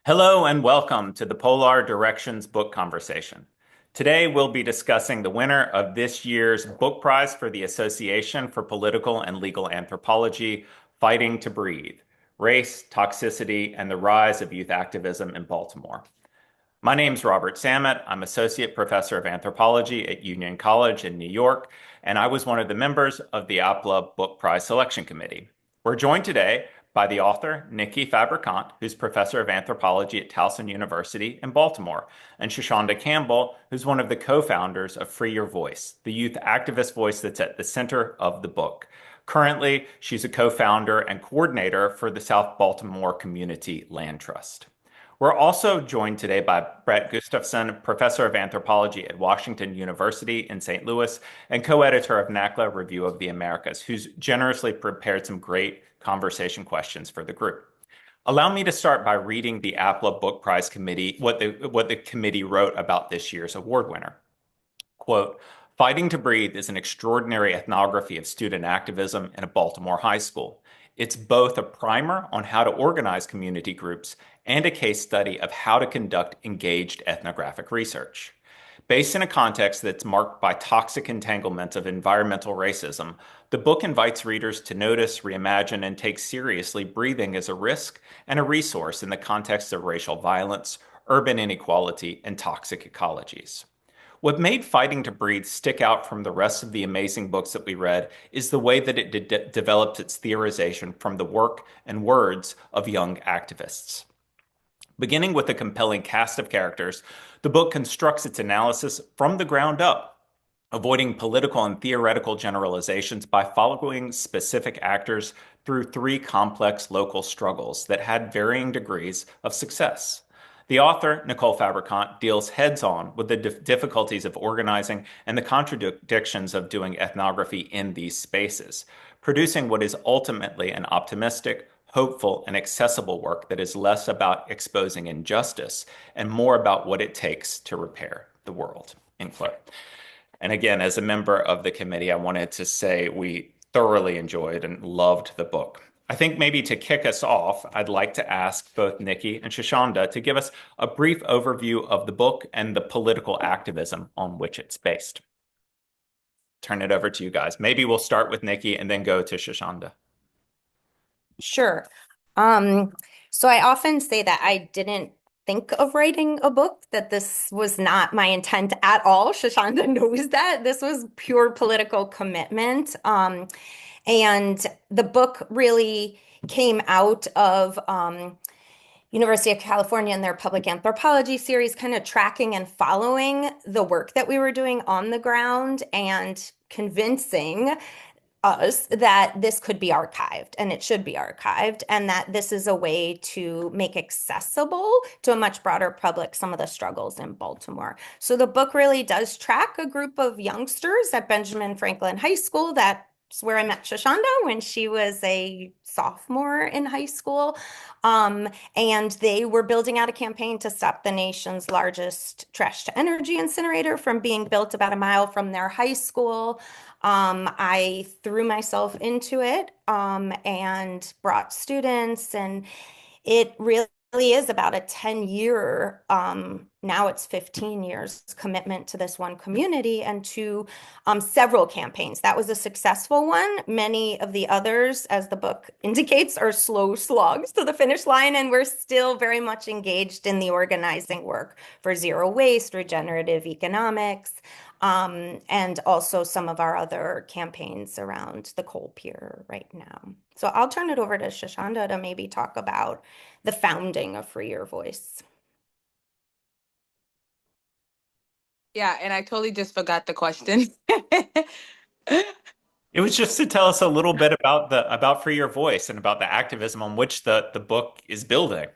Hello and welcome to the Polar Directions Book Conversation. Today we'll be discussing the winner of this year's book prize for the Association for Political and Legal Anthropology, Fighting to Breathe: Race, Toxicity, and the Rise of Youth Activism in Baltimore. My name's Robert Samet. I'm Associate Professor of Anthropology at Union College in New York, and I was one of the members of the APLA Book Prize Selection Committee. We're joined today by the author, Nicole Fabricant, who's Professor of Anthropology at Towson University in Baltimore, and Shashawnda Campbell, who's one of the co-founders of Free Your Voice, the youth activist voice that's at the center of the book. Currently, she's a co-founder and coordinator for the South Baltimore Community Land Trust. We're also joined today by Bret Gustafson, Professor of Anthropology at Washington University in St. Louis and co-editor of NACLA Review of the Americas, who's generously prepared some great conversation questions for the group. Allow me to start by reading the APLA Book Prize Committee, what the committee wrote about this year's award winner. Quote, "Fighting to Breathe is an extraordinary ethnography of student activism in a Baltimore high school. It's both a primer on how to organize community groups and a case study of how to conduct engaged ethnographic research. Based in a context that's marked by toxic entanglements of environmental racism, the book invites readers to notice, reimagine, and take seriously breathing as a risk and a resource in the context of racial violence, urban inequality, and toxic ecologies. What made Fighting to Breathe stick out from the rest of the amazing books that we read is the way that it developed its theorization from the work and words of young activists. Beginning with a compelling cast of characters, the book constructs its analysis from the ground up, avoiding political and theoretical generalizations by following specific actors through three complex local struggles that had varying degrees of success. The author, Nicole Fabricant, deals heads-on with the difficulties of organizing and the contradictions of doing ethnography in these spaces, producing what is ultimately an optimistic, hopeful, and accessible work that is less about exposing injustice and more about what it takes to repair the world." End quote. And again, as a member of the committee, I wanted to say we thoroughly enjoyed and loved the book. I think maybe to kick us off, I'd like to ask both Nikki and Shashawnda to give us a brief overview of the book and the political activism on which it's based. Turn it over to you guys. Maybe we'll start with Nikki and then go to Shashawnda. Sure. So I often say that I didn't think of writing a book, that this was not my intent at all. Shashawnda knows that. This was pure political commitment. And the book really came out of University of California and their public anthropology series, kind of tracking and following the work that we were doing on the ground and convincing us that this could be archived and it should be archived, and that this is a way to make accessible to a much broader public some of the struggles in Baltimore. So the book really does track a group of youngsters at Benjamin Franklin High School. That's where I met Shashawnda when she was a sophomore in high school. And they were building out a campaign to stop the nation's largest trash to energy incinerator from being built about a mile from their high school. I threw myself into it and brought students, and it really is about a 10-year, now it's 15 years commitment to this one community and to several campaigns. That was a successful one. Many of the others, as the book indicates, are slow slugs to the finish line, and we're still very much engaged in the organizing work for zero waste, regenerative economics, and also some of our other campaigns around the coal pier right now. So I'll turn it over to Shashawnda to maybe talk about the founding of Free Your Voice. Yeah, and I totally just forgot the question. It was just to tell us a little bit about Free Your Voice and about the activism on which the book is building.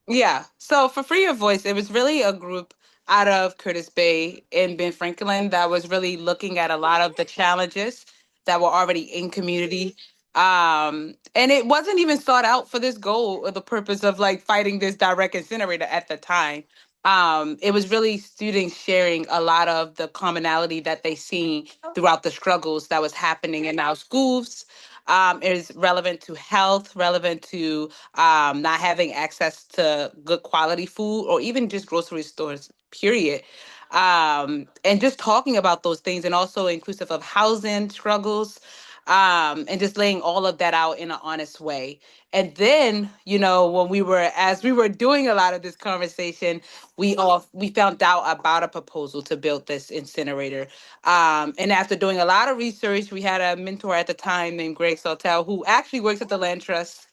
Yeah, so for Free Your Voice, it was really a group out of Curtis Bay and Ben Franklin that was really looking at a lot of the challenges that were already in community. And it wasn't even sought out for this goal or the purpose of like fighting this direct incinerator at the time. It was really students sharing a lot of the commonality that they seen throughout the struggles that was happening in our schools, is relevant to health, relevant to not having access to good quality food or even just grocery stores, period. And just talking about those things, and also inclusive of housing struggles, and just laying all of that out in an honest way. And then, when as we were doing a lot of this conversation, we found out about a proposal to build this incinerator. And after doing a lot of research, we had a mentor at the time named Greg Saltel, who actually works at the Land Trust,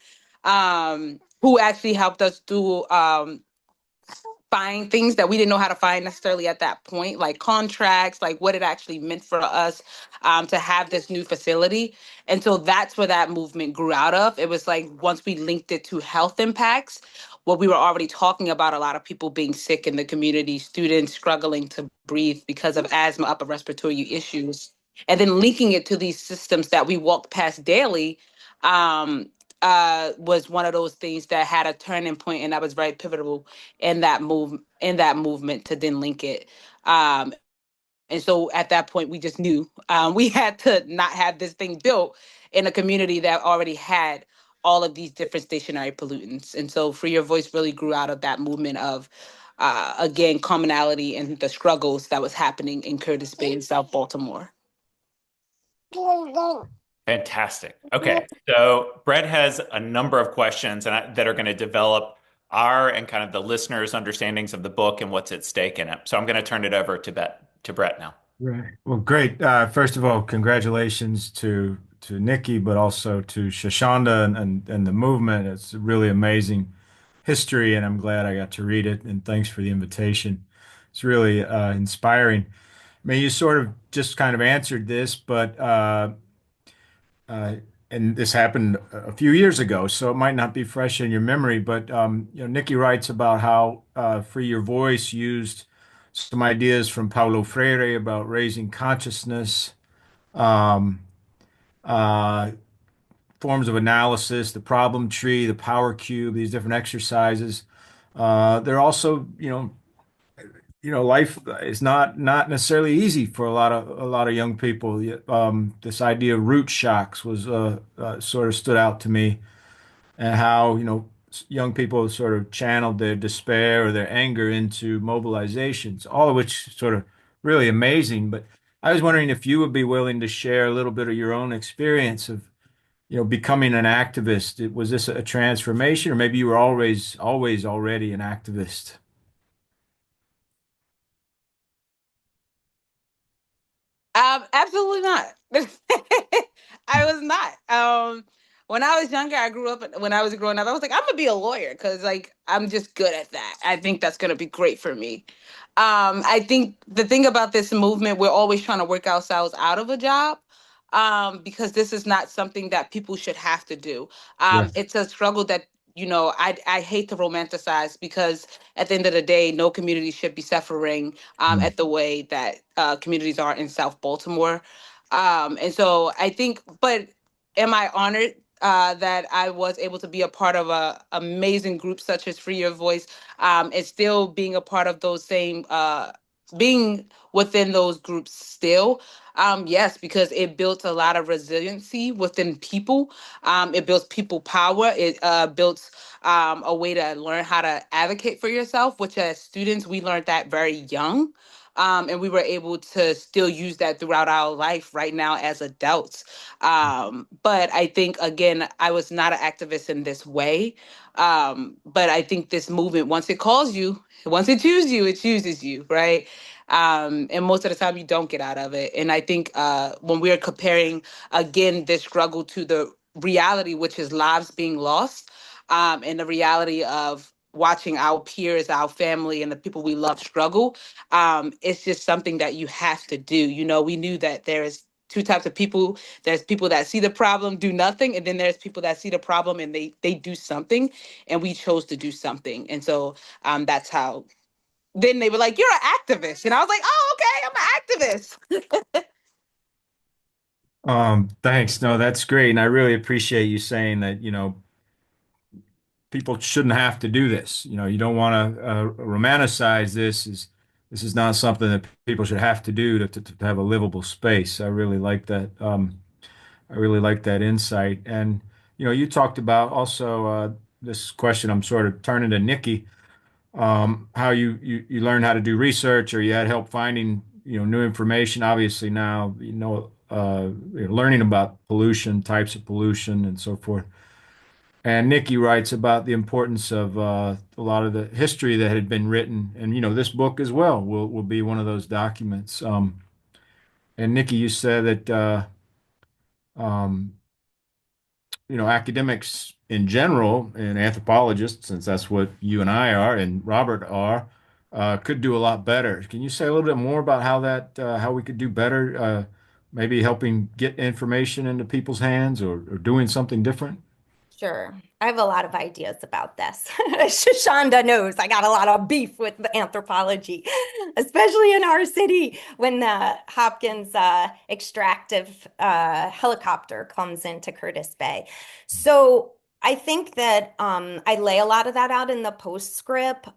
who actually helped us do find things that we didn't know how to find necessarily at that point, like contracts, like what it actually meant for us to have this new facility. And so that's where that movement grew out of. It was like once we linked it to health impacts, what we were already talking about, a lot of people being sick in the community, students struggling to breathe because of asthma, upper respiratory issues, and then linking it to these systems that we walk past daily. Was one of those things that had a turning point, and that was very pivotal in that movement to then link it. And so at that point, we just knew we had to not have this thing built in a community that already had all of these different stationary pollutants. And so Free Your Voice really grew out of that movement of, again, commonality and the struggles that was happening in Curtis Bay in South Baltimore. Fantastic. Okay, so Brett has a number of questions that are going to develop our and kind of the listeners' understandings of the book and what's at stake in it. So I'm going to turn it over to Brett now. Right. Well, great. First of all, congratulations to Nikki, but also to Shashawnda and the movement. It's a really amazing history, and I'm glad I got to read it. And thanks for the invitation. It's really inspiring. I mean, you sort of just kind of answered this, but uh, and this happened a few years ago, so it might not be fresh in your memory. But Nikki writes about how Free Your Voice used some ideas from Paulo Freire about raising consciousness, um, uh, forms of analysis, the problem tree, the power cube, these different exercises. They're also, life is not necessarily easy for a lot of young people. This idea of root shocks was sort of stood out to me, and how young people sort of channeled their despair or their anger into mobilizations, all of which sort of really amazing. But I was wondering if you would be willing to share a little bit of your own experience of becoming an activist. Was this a transformation, or maybe you were always already an activist? Absolutely not. I was not. When I was younger, when I was growing up, I was like, I'm gonna be a lawyer because like I'm just good at that. I think that's gonna be great for me. I think the thing about this movement, we're always trying to work ourselves out of a job. Because this is not something that people should have to do. Right. It's a struggle that, I hate to romanticize, because at the end of the day, no community should be suffering Mm. at the way that communities are in South Baltimore. And so I think, but am I honored that I was able to be a part of a amazing group such as Free Your Voice, and still being a part of those same, being within those groups still? Yes, because it built a lot of resiliency within people. It builds people power. It builds a way to learn how to advocate for yourself, which as students, we learned that very young. And we were able to still use that throughout our life right now as adults. But I think, again, I was not an activist in this way. But I think this movement, once it calls you, once it chooses you, it chooses you, right? And most of the time you don't get out of it. And I think when we're comparing, again, this struggle to the reality, which is lives being lost, and the reality of watching our peers, our family, and the people we love struggle, it's just something that you have to do. We knew that there is two types of people. There's people that see the problem, do nothing, and then there's people that see the problem and they do something. And we chose to do something. And so that's how. Then they were like, "You're an activist," and I was like, "Oh, okay, I'm an activist." Thanks. No, that's great. And I really appreciate you saying that, people shouldn't have to do this. You don't want to romanticize this. This is not something that people should have to do to have a livable space. I really like that. I really like that insight. And you talked about also this question. I'm sort of turning to Nikki. How you learned how to do research, or you had help finding new information. Obviously now you're learning about pollution, types of pollution, and so forth. And Nikki writes about the importance of a lot of the history that had been written, and this book as well will be one of those documents. And Nikki, you said that um, academics in general and anthropologists, since that's what you and I are and Robert are, could do a lot better. Can you say a little bit more about how we could do better, maybe helping get information into people's hands or doing something different? Sure. I have a lot of ideas about this. Shashawnda knows I got a lot of beef with the anthropology, especially in our city when the Hopkins extractive helicopter comes into Curtis Bay. So I think that I lay a lot of that out in the postscript.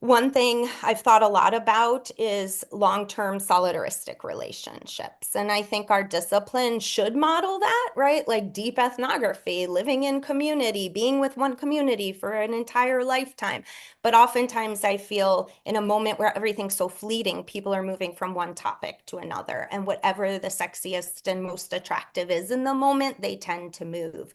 One thing I've thought a lot about is long-term solidaristic relationships. And I think our discipline should model that, right? Like deep ethnography, living in community, being with one community for an entire lifetime. But oftentimes I feel in a moment where everything's so fleeting, people are moving from one topic to another. And whatever the sexiest and most attractive is in the moment, they tend to move.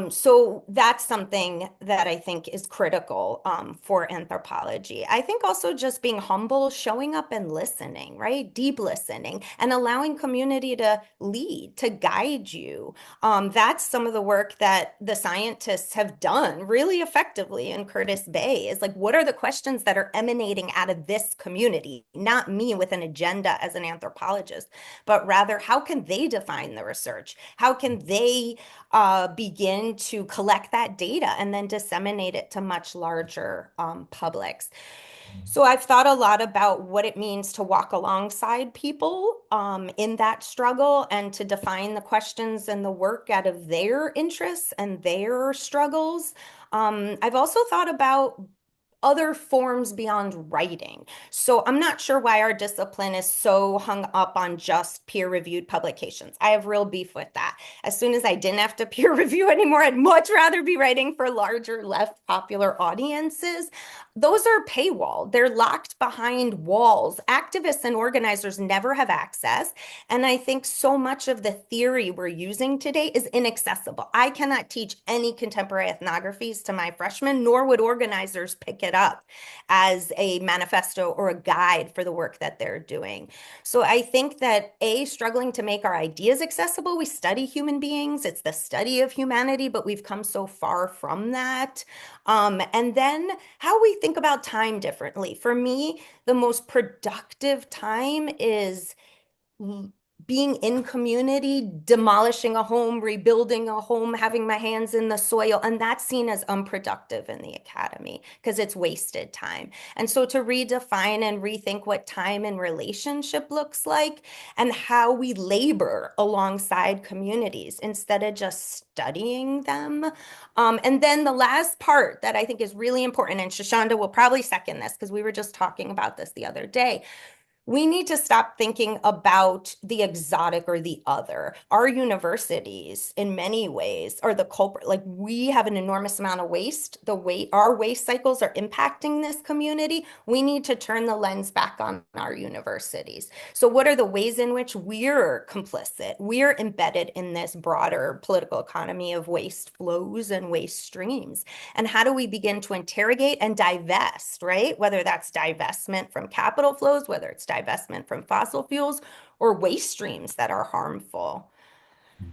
So that's something that I think is critical for anthropology. I think also just being humble, showing up and listening, right? Deep listening and allowing community to lead, to guide you. That's some of the work that the scientists have done really effectively in Curtis Bay is like, what are the questions that are emanating out of this community? Not me with an agenda as an anthropologist, but rather how can they define the research? How can they begin to collect that data and then disseminate it to much larger publics. So I've thought a lot about what it means to walk alongside people in that struggle and to define the questions and the work out of their interests and their struggles. I've also thought about other forms beyond writing. So I'm not sure why our discipline is so hung up on just peer-reviewed publications. I have real beef with that. As soon as I didn't have to peer review anymore, I'd much rather be writing for larger, less popular audiences. Those are paywalled. They're locked behind walls. Activists and organizers never have access. And I think so much of the theory we're using today is inaccessible. I cannot teach any contemporary ethnographies to my freshmen, nor would organizers pick it up as a manifesto or a guide for the work that they're doing. So I think that struggling to make our ideas accessible, we study human beings, it's the study of humanity, but we've come so far from that. And then how we think about time differently. For me, the most productive time is being in community, demolishing a home, rebuilding a home, having my hands in the soil. And that's seen as unproductive in the academy because it's wasted time. And so to redefine and rethink what time and relationship looks like and how we labor alongside communities instead of just studying them. And then the last part that I think is really important, and Shashawnda will probably second this because we were just talking about this the other day, we need to stop thinking about the exotic or the other. Our universities, in many ways, are the culprit. Like we have an enormous amount of waste. Our waste cycles are impacting this community. We need to turn the lens back on our universities. So what are the ways in which we're complicit? We're embedded in this broader political economy of waste flows and waste streams. And how do we begin to interrogate and divest, right? Whether that's divestment from capital flows, whether it's divestment from fossil fuels or waste streams that are harmful.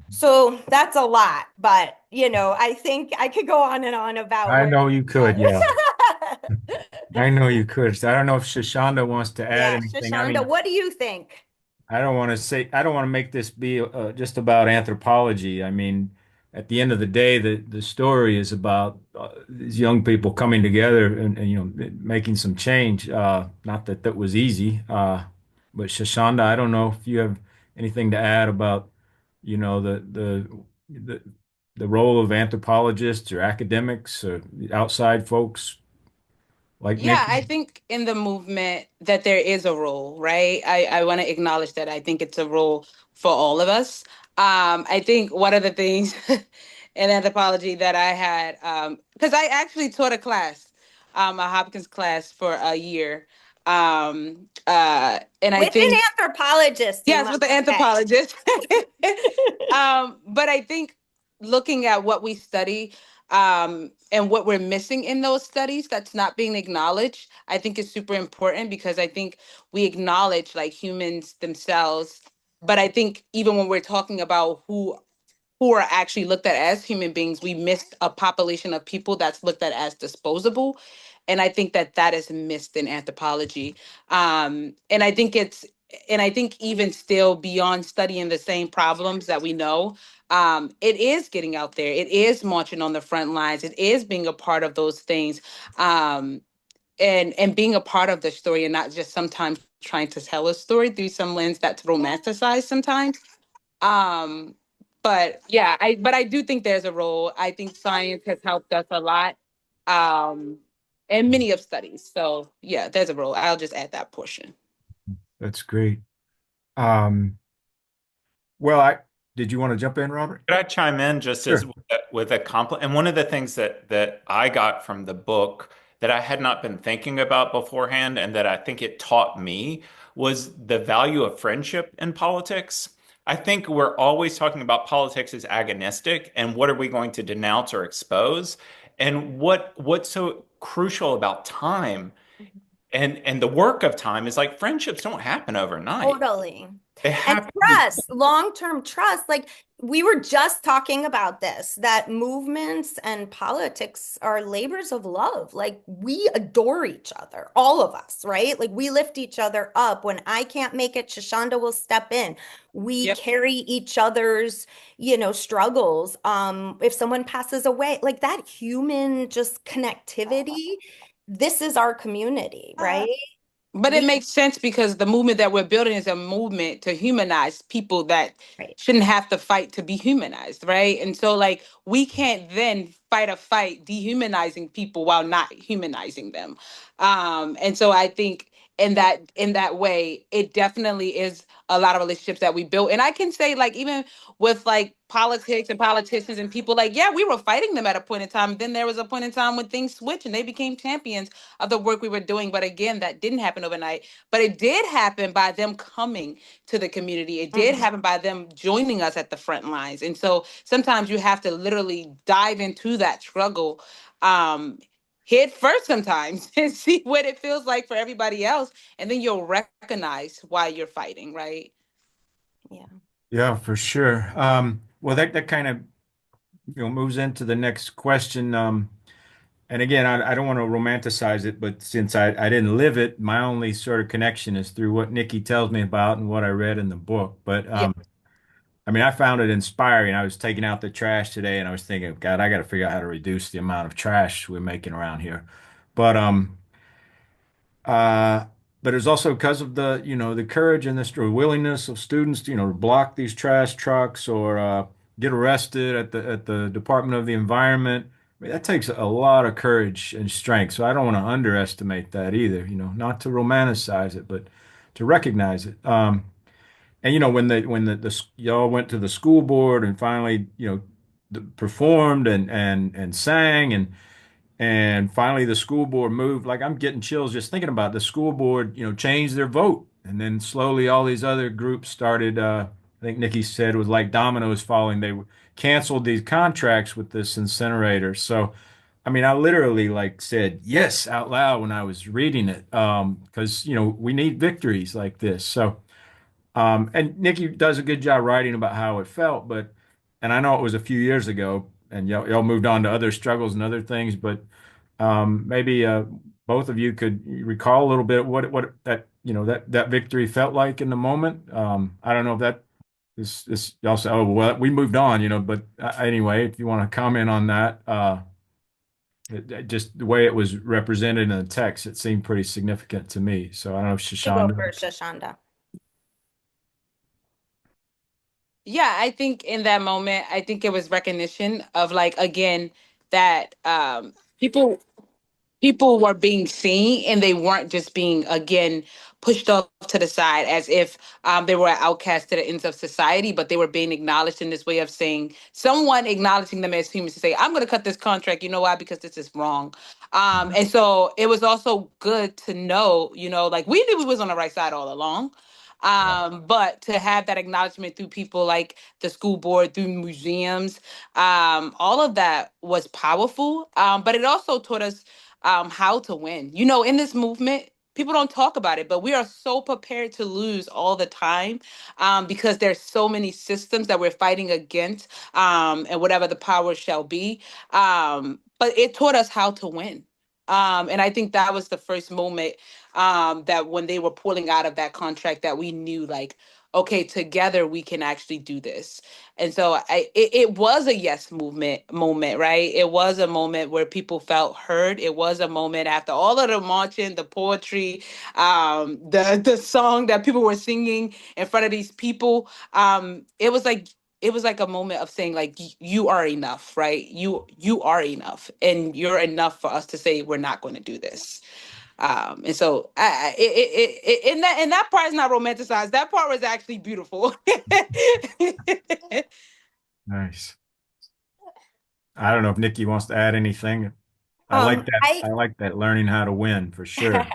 So that's a lot, but I think I could go on and on about I where. know you could, yeah. I know you could. So I don't know if Shoshana wants to add Yeah, anything. I Shashawnda, mean, what do you think? I don't want to make this be just about anthropology. I mean, at the end of the day, the story is about these young people coming together and making some change. Not that that was easy, but Shoshana, I don't know if you have anything to add about, the the role of anthropologists or academics or outside folks. like Yeah, Nikki? I think in the movement that there is a role, right? I want to acknowledge that I think it's a role for all of us. I think one of the things in anthropology that I had, because I actually taught a class, a Hopkins class for a year. And I With an think, anthropologist, you yes, must with the say. anthropologist. But I think looking at what we study and what we're missing in those studies that's not being acknowledged, I think is super important because I think we acknowledge like humans themselves. But I think even when we're talking about who are actually looked at as human beings, we missed a population of people that's looked at as disposable. And I think that that is missed in anthropology. And I think and I think even still beyond studying the same problems that we know, it is getting out there. It is marching on the front lines. It is being a part of those things. Um, and being a part of the story and not just sometimes trying to tell a story through some lens that's romanticized sometimes. Um, but yeah, I do think there's a role. I think science has helped us a lot. Um, and many of studies. So yeah, there's a role. I'll just add that portion. That's great. Um, well, I did you want to jump in, Robert? Could I chime in just as Sure. with a compliment? And one of the things that I got from the book that I had not been thinking about beforehand, and that I think it taught me, was the value of friendship in politics. I think we're always talking about politics as agonistic, and what are we going to denounce or expose? And what's so crucial about time and the work of time is like friendships don't happen overnight. Totally. They And have to be. trust, long-term trust. Like we were just talking about this, that movements and politics are labors of love. Like we adore each other, all of us, right? Like we lift each other up. When I can't make it, Shashawnda will step in. We Yep. carry each other's, struggles. If someone passes away, like that human just connectivity, this is our community, right? But it We, makes sense because the movement that we're building is a movement to humanize people that right. shouldn't have to fight to be humanized, right? And so, like, we can't then fight a fight dehumanizing people while not humanizing them. And so, I think in that way, it definitely is a lot of relationships that we built. And I can say, like, even with like politics and politicians and people, like, yeah, we were fighting them at a point in time. Then there was a point in time when things switched and they became champions of the work we were doing. But again, that didn't happen overnight. But it did happen by them coming to the community. It did Mhm. happen by them joining us at the front lines. And so sometimes you have to literally dive into that struggle head first sometimes and see what it feels like for everybody else. And then you'll recognize why you're fighting, right? Yeah. Yeah, for sure. Well, that kind of moves into the next question. And again, I don't want to romanticize it, but since I didn't live it, my only sort of connection is through what Nikki tells me about and what I read in the book. But Yeah. I mean, I found it inspiring. I was taking out the trash today, and I was thinking, God, I got to figure out how to reduce the amount of trash we're making around here. But uh, but it's also because of the courage and the willingness of students to, to block these trash trucks or get arrested at the Department of the Environment. I mean, that takes a lot of courage and strength. So I don't want to underestimate that either, not to romanticize it, but to recognize it. And when the y'all went to the school board and finally, performed and sang and finally, the school board moved. Like I'm getting chills just thinking about it. The school board, changed their vote, and then slowly all these other groups started. I think Nikki said it was like dominoes falling. They canceled these contracts with this incinerator. So, I mean, I literally like said yes out loud when I was reading it, because we need victories like this. So. And Nikki does a good job writing about how it felt, and I know it was a few years ago, and y'all moved on to other struggles and other things, but maybe both of you could recall a little bit what that that victory felt like in the moment. I don't know if that is y'all say, oh well, we moved on, but anyway, if you want to comment on that, just the way it was represented in the text, it seemed pretty significant to me. So I don't know if You go Shashawnda. first, Shashawnda. Yeah, I think in that moment, I think it was recognition of like again that people people were being seen and they weren't just being, again, pushed off to the side as if they were outcast to the ends of society, but they were being acknowledged in this way of saying, someone acknowledging them as humans to say, I'm going to cut this contract. You know why? Because this is wrong. And so it was also good to know, like we knew we was on the right side all along. Yeah. But to have that acknowledgement through people like the school board, through museums, all of that was powerful. But it also taught us how to win. In this movement, people don't talk about it, but we are so prepared to lose all the time because there's so many systems that we're fighting against, and whatever the power shall be. But it taught us how to win. And I think that was the first moment that when they were pulling out of that contract that we knew, like, okay, together we can actually do this. And so it was a yes movement moment, right? It was a moment where people felt heard. It was a moment after all of the marching, the poetry, the song that people were singing in front of these people. It was like a moment of saying, like, you are enough, right? You are enough, and you're enough for us to say we're not going to do this. And so and that part is not romanticized. That part was actually beautiful. Nice. I don't know if Nikki wants to add anything. I like Um, that. I I like that learning how to win for sure.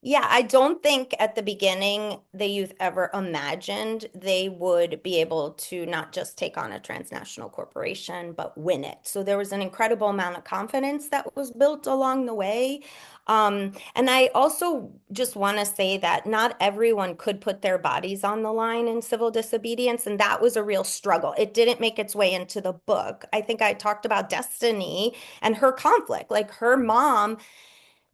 Yeah, I don't think at the beginning the youth ever imagined they would be able to not just take on a transnational corporation, but win it. So there was an incredible amount of confidence that was built along the way. And I also just want to say that not everyone could put their bodies on the line in civil disobedience, and that was a real struggle. It didn't make its way into the book. I think I talked about Destiny and her conflict. Like her mom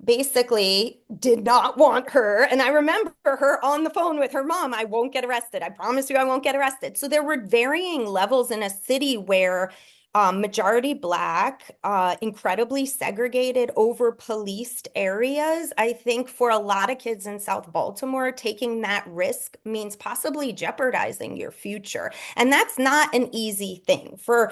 basically did not want her. And I remember her on the phone with her mom. I won't get arrested. I promise you I won't get arrested. So there were varying levels in a city where majority Black, incredibly segregated, over policed areas. I think for a lot of kids in South Baltimore, taking that risk means possibly jeopardizing your future. And that's not an easy thing for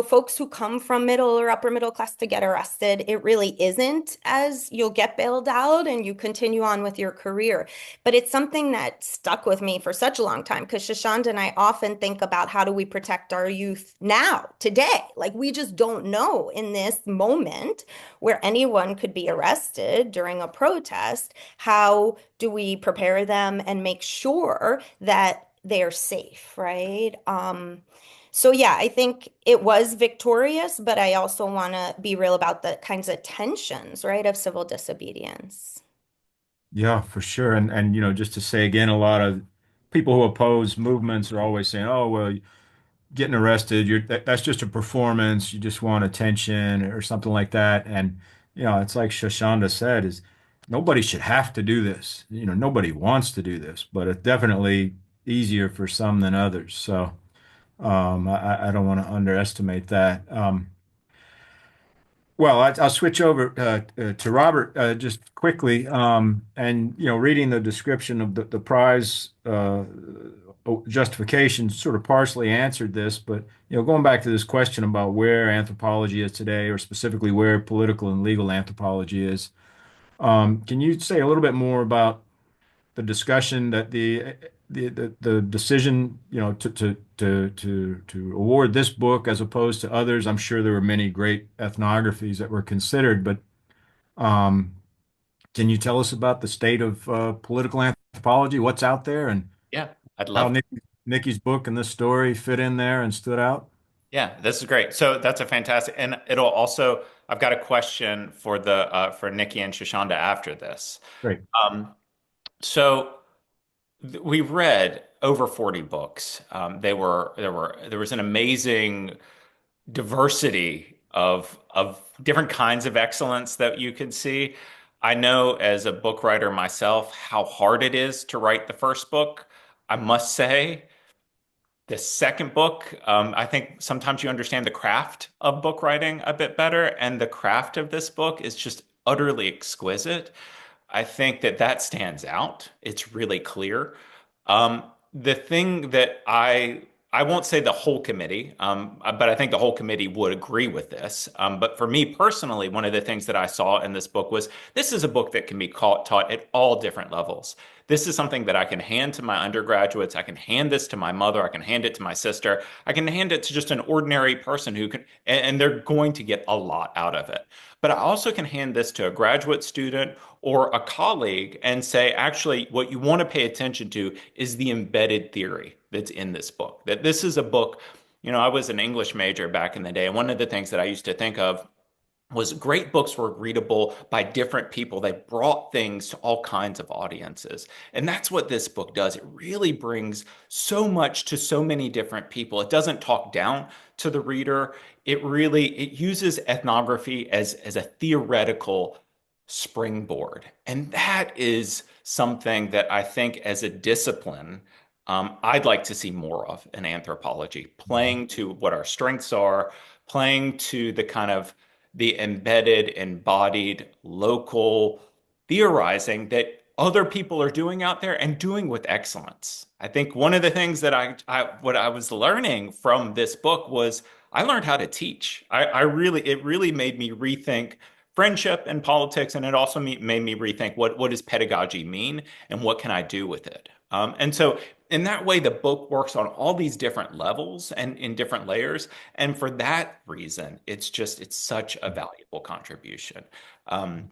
folks who come from middle or upper middle class to get arrested. It really isn't, as you'll get bailed out and you continue on with your career. But it's something that stuck with me for such a long time because Shashawnda and I often think about how do we protect our youth now, today? Like we just don't know in this moment where anyone could be arrested during a protest. How do we prepare them and make sure that they're safe, right? So yeah, I think it was victorious, but I also want to be real about the kinds of tensions, right, of civil disobedience. Yeah, for sure. And just to say again, a lot of people who oppose movements are always saying, "Oh, well, getting arrested, that's just a performance. You just want attention or something like that." And it's like Shashawnda said, is nobody should have to do this. Nobody wants to do this, but it's definitely easier for some than others. So I don't want to underestimate that. Well, I'll switch over to Robert just quickly. And reading the description of the prize justification sort of partially answered this, but going back to this question about where anthropology is today, or specifically where political and legal anthropology is, can you say a little bit more about the discussion that the decision, to award this book as opposed to others? I'm sure there were many great ethnographies that were considered, but um, can you tell us about the state of political anthropology, what's out there, and Yeah, I'd how love to. Nikki's book and this story fit in there and stood out? Yeah, this is great. So that's a fantastic, and it'll also, I've got a question for for Nikki and Shashawnda after this. Great. Um, so we read over 40 books. There was an amazing diversity of different kinds of excellence that you could see. I know as a book writer myself how hard it is to write the first book. I must say, the second book, I think sometimes you understand the craft of book writing a bit better, and the craft of this book is just utterly exquisite. I think that stands out. It's really clear. The thing that I I won't say the whole committee, but I think the whole committee would agree with this. But for me personally, one of the things that I saw in this book was this is a book that can be taught at all different levels. This is something that I can hand to my undergraduates. I can hand this to my mother. I can hand it to my sister. I can hand it to just an ordinary person who can, and they're going to get a lot out of it. But I also can hand this to a graduate student or a colleague and say, actually, what you want to pay attention to is the embedded theory that's in this book. That this is a book, I was an English major back in the day, and one of the things that I used to think of was great books were readable by different people. They brought things to all kinds of audiences. And that's what this book does. It really brings so much to so many different people. It doesn't talk down to the reader. It uses ethnography as a theoretical springboard. And that is something that I think as a discipline, I'd like to see more of in anthropology, playing to what our strengths are, playing to the kind of the embedded, embodied, local theorizing that other people are doing out there and doing with excellence. I think one of the things that what I was learning from this book was I learned how to teach. It really made me rethink friendship and politics, and it also made me rethink what does pedagogy mean and what can I do with it. And so in that way, the book works on all these different levels and in different layers. And for that reason, it's such a valuable contribution. And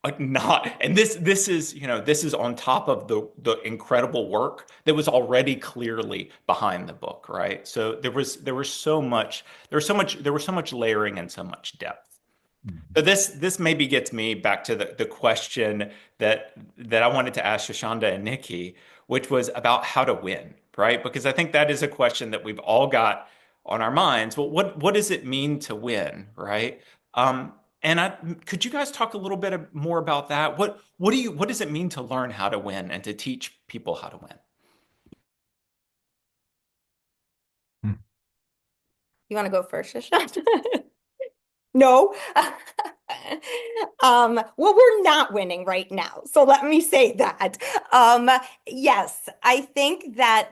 this is on top of the incredible work that was already clearly behind the book, right? So there was so much layering and so much depth. So this maybe gets me back to the question that I wanted to ask Shashawnda and Nikki, which was about how to win, right? Because I think that is a question that we've all got on our minds. Well, what does it mean to win, right? Could you guys talk a little bit more about that? What does it mean to learn how to win and to teach people how to win? You want to go first, Shashawnda? No. Well, we're not winning right now. So let me say that. Yes, I think that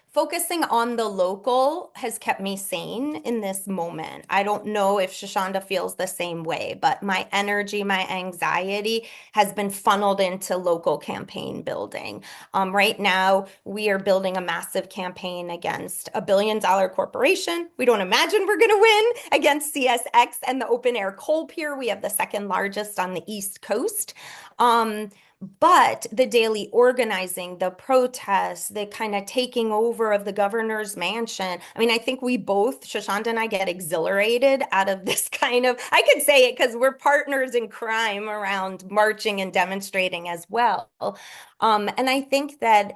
focusing on the local has kept me sane in this moment. I don't know if Shashawnda feels the same way, but my energy, my anxiety has been funneled into local campaign building. Right now, we are building a massive campaign against a billion-dollar corporation. We don't imagine we're going to win against CSX and the open air coal pier. We have the second largest on the East Coast. But the daily organizing, the protests, the kind of taking over of the governor's mansion. I mean, I think we both, Shashawnda and I, get exhilarated out of this kind of, I could say it because we're partners in crime around marching and demonstrating as well. And I think that,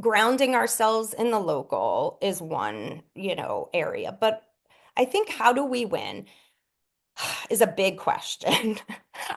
grounding ourselves in the local is one, area. But I think how do we win is a big question.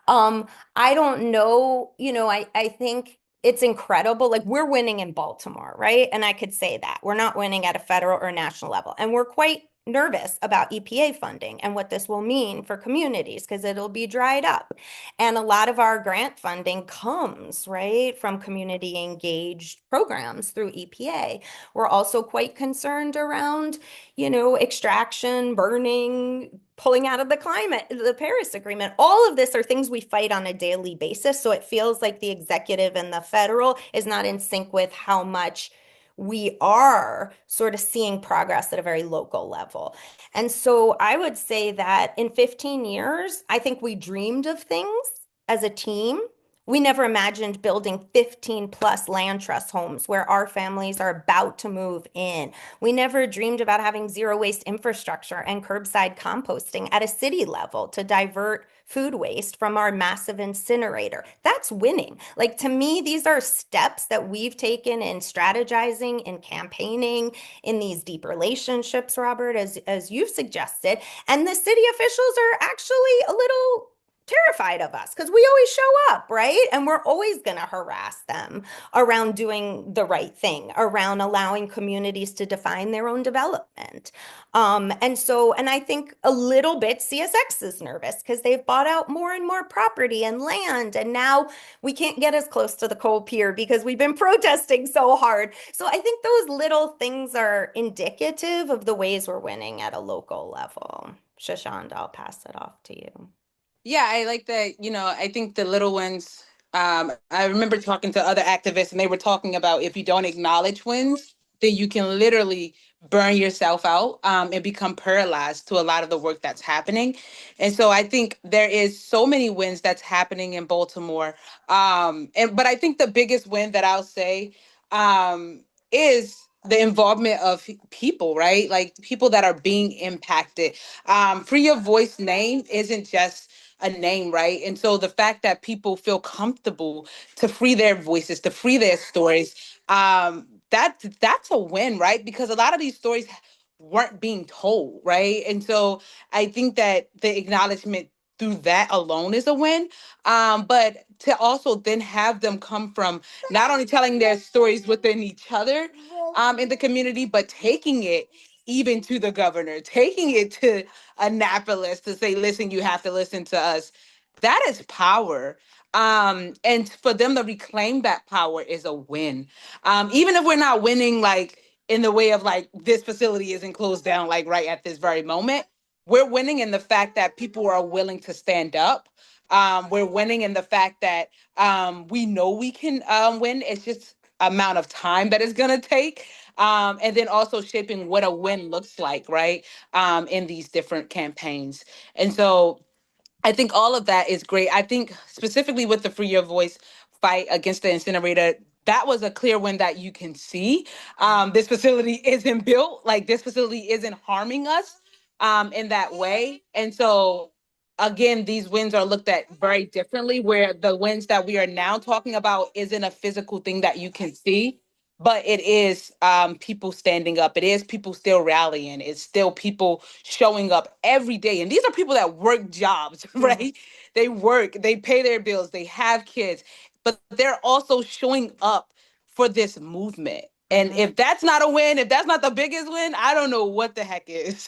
I don't know, I think it's incredible. Like we're winning in Baltimore, right? And I could say that we're not winning at a federal or national level. And we're quite nervous about EPA funding and what this will mean for communities because it'll be dried up. And a lot of our grant funding comes, right, from community engaged programs through EPA. We're also quite concerned around, extraction, burning, pulling out of the Paris Agreement. All of this are things we fight on a daily basis. So it feels like the executive and the federal is not in sync with how much we are sort of seeing progress at a very local level. And so I would say that in 15 years, I think we dreamed of things as a team. We never imagined building 15 plus land trust homes where our families are about to move in. We never dreamed about having zero waste infrastructure and curbside composting at a city level to divert food waste from our massive incinerator. That's winning. Like to me, these are steps that we've taken in strategizing, in campaigning, in these deep relationships, Robert, as you've suggested. And the city officials are actually a little terrified of us because we always show up, right? And we're always going to harass them around doing the right thing, around allowing communities to define their own development. And I think a little bit CSX is nervous because they've bought out more and more property and land. And now we can't get as close to the coal pier because we've been protesting so hard. So I think those little things are indicative of the ways we're winning at a local level. Shashawnda, I'll pass it off to you. Yeah, I like that. I think the little ones, I remember talking to other activists and they were talking about if you don't acknowledge wins, then you can literally burn yourself out and become paralyzed to a lot of the work that's happening. And so I think there is so many wins that's happening in Baltimore. But I think the biggest win that I'll say is the involvement of people, right? Like people that are being impacted. Free Your Voice name isn't just a name, right? And so the fact that people feel comfortable to free their voices, to free their stories, that's a win, right? Because a lot of these stories weren't being told, right? And so I think that the acknowledgement through that alone is a win. But to also then have them come from not only telling their stories within each other in the community, but taking it even to the governor, taking it to Annapolis to say, listen, you have to listen to us. That is power. And for them to reclaim that power is a win. Even if we're not winning, like in the way of like this facility isn't closed down, like right at this very moment, we're winning in the fact that people are willing to stand up. We're winning in the fact that we know we can win. It's just amount of time that it's going to take. And then also shaping what a win looks like, right? In these different campaigns. And so I think all of that is great. I think specifically with the Free Your Voice fight against the incinerator, that was a clear win that you can see. This facility isn't built, like this facility isn't harming us in that way. And so again, these wins are looked at very differently, where the wins that we are now talking about isn't a physical thing that you can see, but it is people standing up. It is people still rallying. It's still people showing up every day. And these are people that work jobs, right? They work, they pay their bills, they have kids, but they're also showing up for this movement. And if that's not a win, if that's not the biggest win, I don't know what the heck is.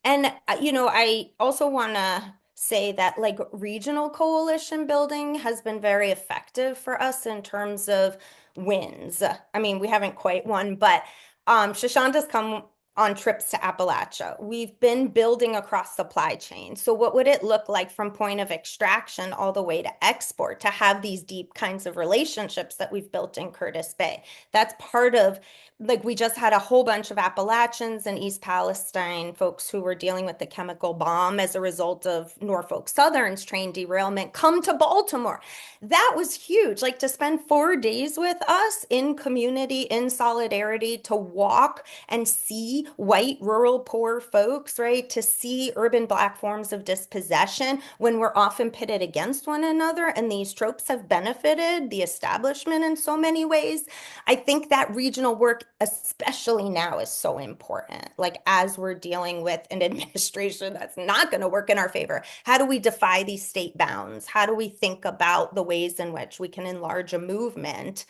And, I also want to say that like regional coalition building has been very effective for us in terms of wins. I mean, we haven't quite won, but Shashanda's come on trips to Appalachia. We've been building across supply chain. So what would it look like from point of extraction all the way to export to have these deep kinds of relationships that we've built in Curtis Bay? That's part of, like, we just had a whole bunch of Appalachians and East Palestine folks who were dealing with the chemical bomb as a result of Norfolk Southern's train derailment come to Baltimore. That was huge. Like to spend 4 days with us in community, in solidarity, to walk and see white, rural, poor folks, right? To see urban Black forms of dispossession when we're often pitted against one another. And these tropes have benefited the establishment in so many ways. I think that regional work, especially now, is so important. Like as we're dealing with an administration that's not going to work in our favor, how do we defy these state bounds? How do we think about the ways in which we can enlarge a movement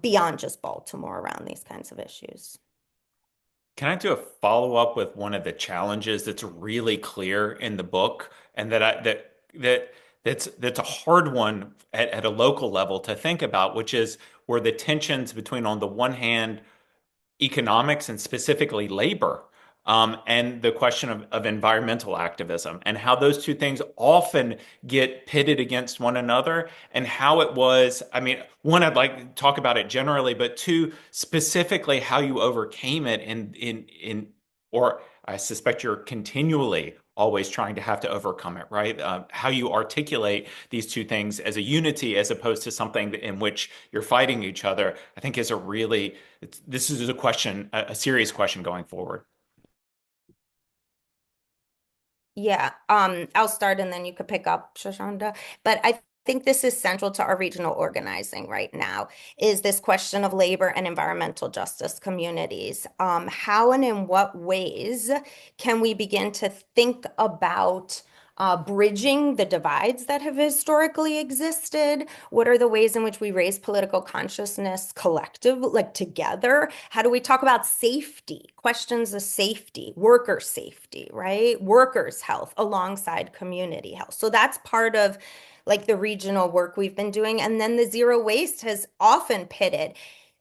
beyond just Baltimore around these kinds of issues? Can I do a follow-up with one of the challenges that's really clear in the book, and that's a hard one at a local level to think about, which is where the tensions between, on the one hand, economics and specifically labor, and the question of environmental activism, and how those two things often get pitted against one another, and how it was, I mean, one, I'd like to talk about it generally, but two, specifically how you overcame it or I suspect you're continually always trying to have to overcome it, right? How you articulate these two things as a unity as opposed to something in which you're fighting each other, I think is this is a question, a serious question going forward. Yeah, I'll start and then you could pick up, Shashawnda. But I think this is central to our regional organizing right now, is this question of labor and environmental justice communities. How and in what ways can we begin to think about bridging the divides that have historically existed. What are the ways in which we raise political consciousness collective, like together? How do we talk about safety, questions of safety, worker safety, right? Workers' health alongside community health. So that's part of like the regional work we've been doing. And then the zero waste has often pitted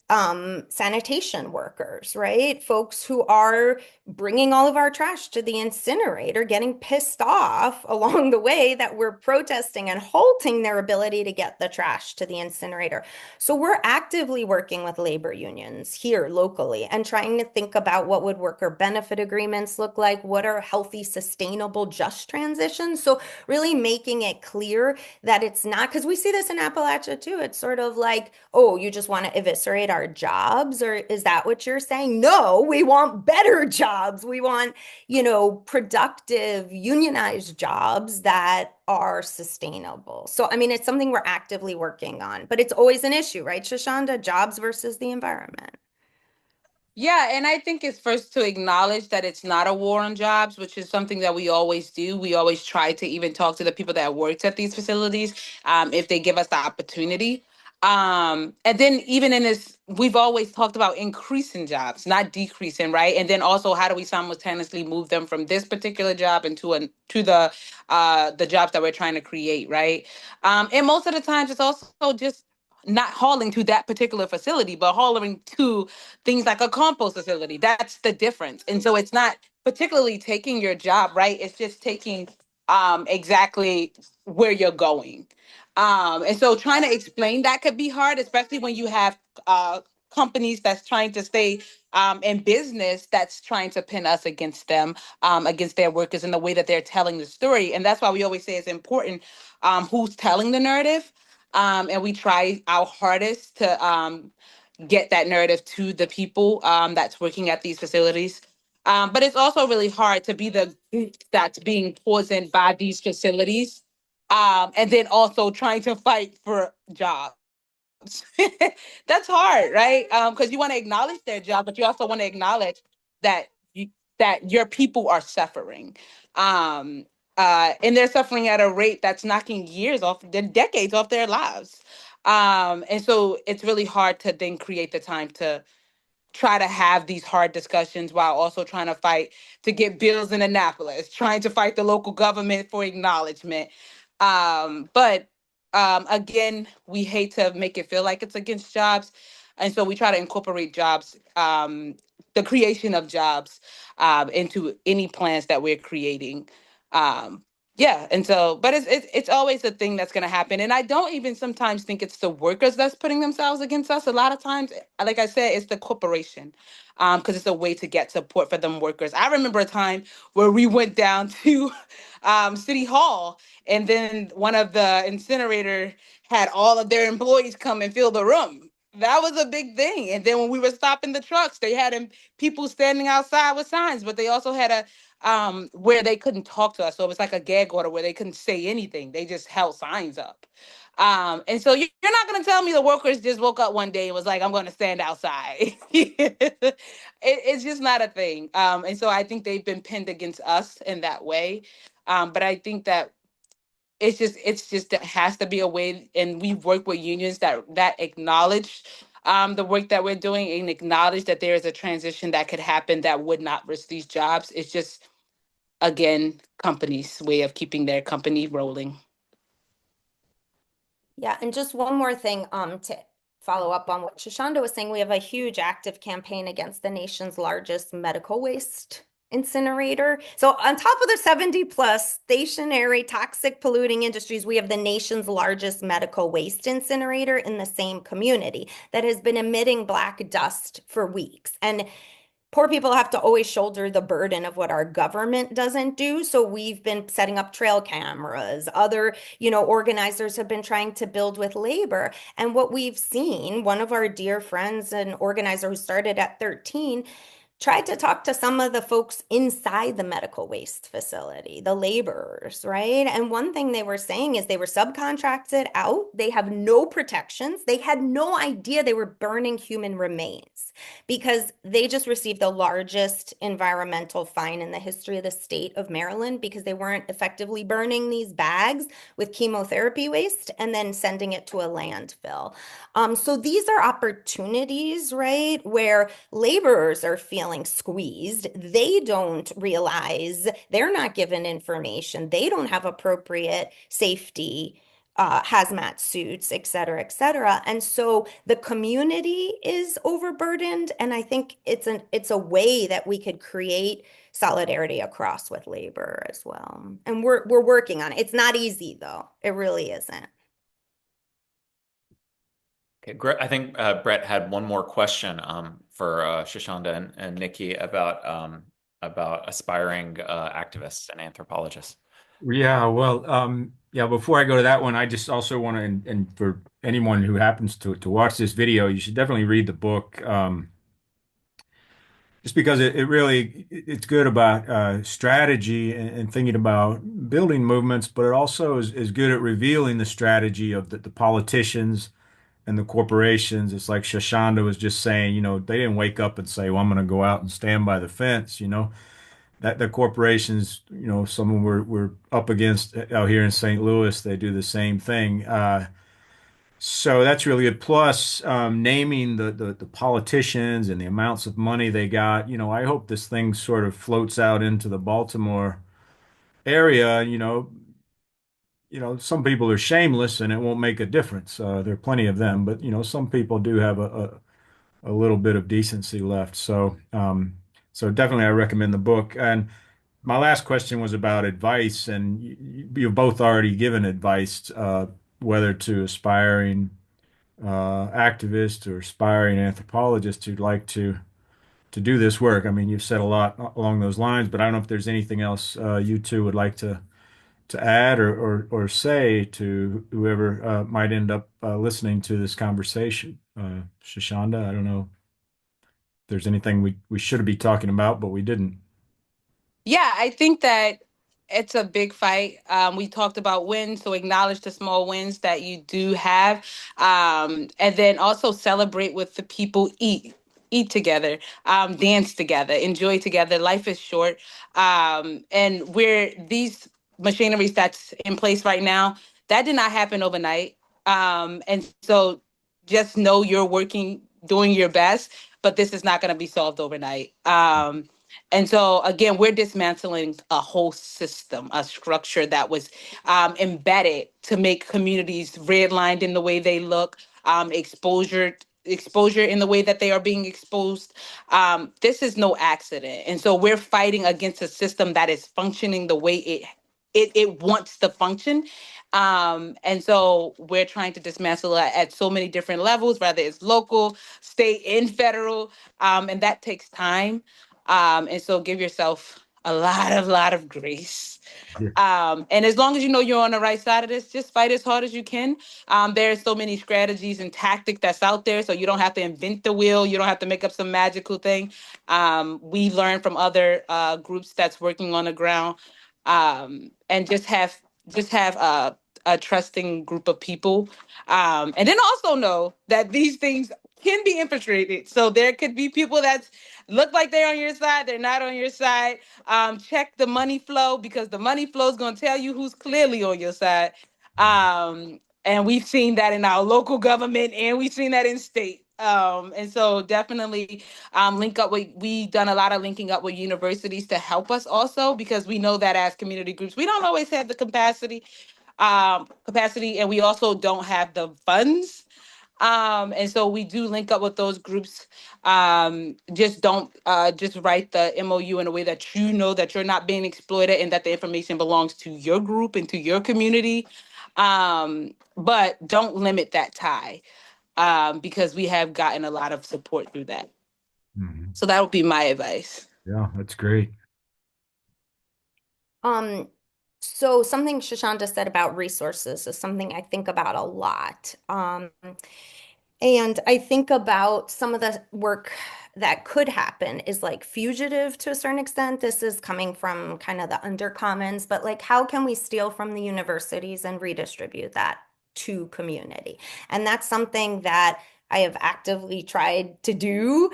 sanitation workers, right? Folks who are bringing all of our trash to the incinerator, getting pissed off along the way that we're protesting and halting their ability to get the trash to the incinerator. So we're actively working with labor unions here locally and trying to think about what would worker benefit agreements look like, what are healthy, sustainable, just transitions. So really making it clear that it's not, because we see this in Appalachia too. It's sort of like, oh, you just want to eviscerate our jobs, or is that what you're saying? No, we want better jobs. We want, productive unionized jobs that are sustainable. So, I mean, it's something we're actively working on, but it's always an issue, right, Shashawnda? Jobs versus the environment. Yeah, and I think it's first to acknowledge that it's not a war on jobs, which is something that we always do. We always try to even talk to the people that worked at these facilities, if they give us the opportunity. And then even in this, we've always talked about increasing jobs, not decreasing, right? And then also, how do we simultaneously move them from this particular job into the jobs that we're trying to create, right? And most of the times, it's also just not hauling to that particular facility, but hauling to things like a compost facility. That's the difference. And so it's not particularly taking your job, right? It's just taking exactly where you're going. And so trying to explain that could be hard, especially when you have companies that's trying to stay in business, that's trying to pin us against them, against their workers in the way that they're telling the story. And that's why we always say it's important who's telling the narrative. And we try our hardest to get that narrative to the people that's working at these facilities. But it's also really hard to be the group that's being poisoned by these facilities, and then also trying to fight for jobs. That's hard, right? Because you want to acknowledge their job, but you also want to acknowledge that that your people are suffering. And they're suffering at a rate that's knocking years off, decades off their lives. And so it's really hard to then create the time to try to have these hard discussions while also trying to fight to get bills in Annapolis, trying to fight the local government for acknowledgement. But again, we hate to make it feel like it's against jobs. And so we try to incorporate jobs, the creation of jobs, into any plans that we're creating. Um, yeah, and so, but it's always a thing that's going to happen, and I don't even sometimes think it's the workers that's putting themselves against us. A lot of times, like I said, it's the corporation, because it's a way to get support for them workers. I remember a time where we went down to City Hall, and then one of the incinerator had all of their employees come and fill the room. That was a big thing. And then when we were stopping the trucks, they had people standing outside with signs, but they also had a where they couldn't talk to us. So it was like a gag order where they couldn't say anything. They just held signs up. And so you're not going to tell me the workers just woke up one day and was like, I'm going to stand outside. It's just not a thing. And so I think they've been pinned against us in that way. But I think that it's just it has to be a way, and we work with unions that acknowledge the work that we're doing and acknowledge that there is a transition that could happen that would not risk these jobs. It's just, again, companies' way of keeping their company rolling. Yeah, and just one more thing to follow up on what Shashawnda was saying. We have a huge active campaign against the nation's largest medical waste incinerator. So on top of the 70 plus stationary toxic polluting industries, we have the nation's largest medical waste incinerator in the same community that has been emitting black dust for weeks. And poor people have to always shoulder the burden of what our government doesn't do. So we've been setting up trail cameras. Other, organizers have been trying to build with labor. And what we've seen, one of our dear friends, an organizer who started at 13, tried to talk to some of the folks inside the medical waste facility, the laborers, right? And one thing they were saying is they were subcontracted out. They have no protections. They had no idea they were burning human remains because they just received the largest environmental fine in the history of the state of Maryland because they weren't effectively burning these bags with chemotherapy waste and then sending it to a landfill. So these are opportunities, right, where laborers are feeling squeezed. They don't realize they're not given information. They don't have appropriate safety, hazmat suits, et cetera, et cetera. And so the community is overburdened. And I think it's a way that we could create solidarity across with labor as well. And we're working on it. It's not easy though. It really isn't. Okay, great. I think Bret had one more question for Shashawnda and Nikki about aspiring activists and anthropologists. Yeah, well, yeah, before I go to that one, I just also want to, and for anyone who happens to watch this video, you should definitely read the book. Just because it's good about strategy and thinking about building movements, but it also is good at revealing the strategy of the politicians and the corporations. It's like Shashawnda was just saying, they didn't wake up and say, well, I'm going to go out and stand by the fence, that the corporations, someone we're up against out here in St. Louis, they do the same thing. So that's really good. Plus, naming the politicians and the amounts of money they got. I hope this thing sort of floats out into the Baltimore area. Some people are shameless and it won't make a difference. There are plenty of them, but some people do have a little bit of decency left. So definitely I recommend the book. And my last question was about advice, and you've both already given advice, whether to aspiring activists or aspiring anthropologists who'd like to do this work. I mean, you've said a lot along those lines, but I don't know if there's anything else you two would like to add or say to whoever might end up listening to this conversation. Shashawnda, I don't know if there's anything we should be talking about, but we didn't. Yeah, I think that it's a big fight. We talked about wins, so acknowledge the small wins that you do have, and then also celebrate with the people. Eat together, dance together, enjoy together. Life is short, and we're these machineries that's in place right now. That did not happen overnight, and so just know you're working, doing your best, but this is not going to be solved overnight. And so, again, we're dismantling a whole system, a structure that was embedded to make communities redlined in the way they look, exposure in the way that they are being exposed. This is no accident. And so we're fighting against a system that is functioning the way it wants to function. And so we're trying to dismantle it at so many different levels, whether it's local, state, and federal. And that takes time. And so give yourself a lot of grace. Yeah. And as long as you know you're on the right side of this, just fight as hard as you can. There's so many strategies and tactics that's out there, so you don't have to invent the wheel. You don't have to make up some magical thing. We learn from other groups that's working on the ground, and just have a trusting group of people, and then also know that these things can be infiltrated. So there could be people that look like they're on your side, they're not on your side. Check the money flow, because the money flow is going to tell you who's clearly on your side. And we've seen that in our local government, and we've seen that in state. And so definitely link up with, we done a lot of linking up with universities to help us also, because we know that as community groups, we don't always have the capacity, and we also don't have the funds. And so we do link up with those groups. Just don't just write the MOU in a way that you know that you're not being exploited and that the information belongs to your group and to your community. But don't limit that tie, because we have gotten a lot of support through that. Mhm. So that would be my advice. Yeah, that's great. So something Shashawnda said about resources is something I think about a lot. And I think about some of the work that could happen is like fugitive to a certain extent. This is coming from kind of the undercommons, but like how can we steal from the universities and redistribute that to community? And that's something that I have actively tried to do,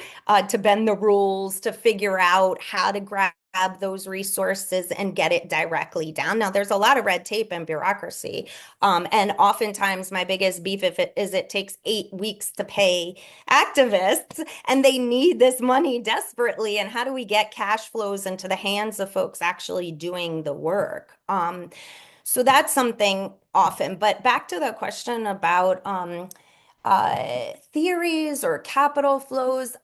to bend the rules, to figure out how to grab those resources and get it directly down. Now, there's a lot of red tape and bureaucracy. And oftentimes my biggest beef if it is it takes 8 weeks to pay activists and they need this money desperately. And how do we get cash flows into the hands of folks actually doing the work? So that's something often. But back to the question about theories or capital flows.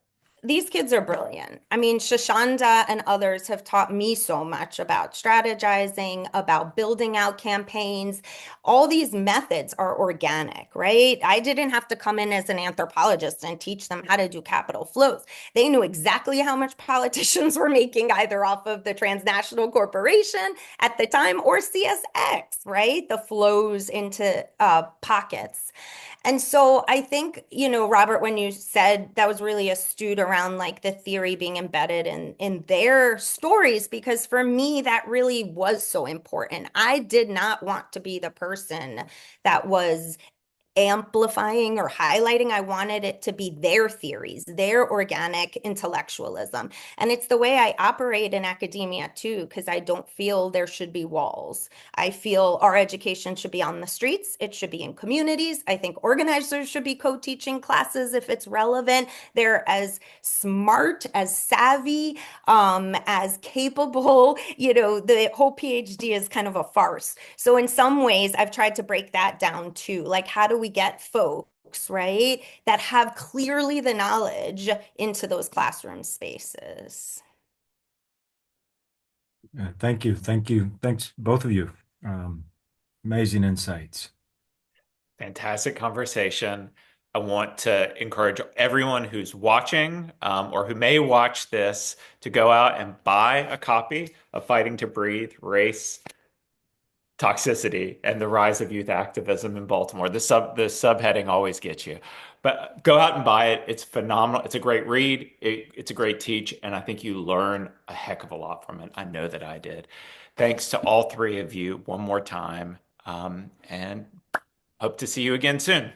These kids are brilliant. I mean, Shashawnda and others have taught me so much about strategizing, about building out campaigns. All these methods are organic, right? I didn't have to come in as an anthropologist and teach them how to do capital flows. They knew exactly how much politicians were making either off of the transnational corporation at the time or CSX, right? The flows into pockets. And so I think, Robert, when you said that was really astute around like the theory being embedded in their stories, because for me, that really was so important. I did not want to be the person that was amplifying or highlighting. I wanted it to be their theories, their organic intellectualism. And it's the way I operate in academia too, because I don't feel there should be walls. I feel our education should be on the streets. It should be in communities. I think organizers should be co-teaching classes if it's relevant. They're as smart, as savvy, as capable. The whole PhD is kind of a farce. So in some ways, I've tried to break that down too. Like, how do we get folks, right, that have clearly the knowledge into those classroom spaces? Thank you. Thank you. Thanks, both of you. Amazing insights. Fantastic conversation. I want to encourage everyone who's watching or who may watch this to go out and buy a copy of Fighting to Breathe, Race, Toxicity, and the Rise of Youth Activism in Baltimore. The subheading always gets you. But go out and buy it. It's phenomenal. It's a great read. It's a great teach, and I think you learn a heck of a lot from it. I know that I did. Thanks to all three of you one more time, and hope to see you again soon.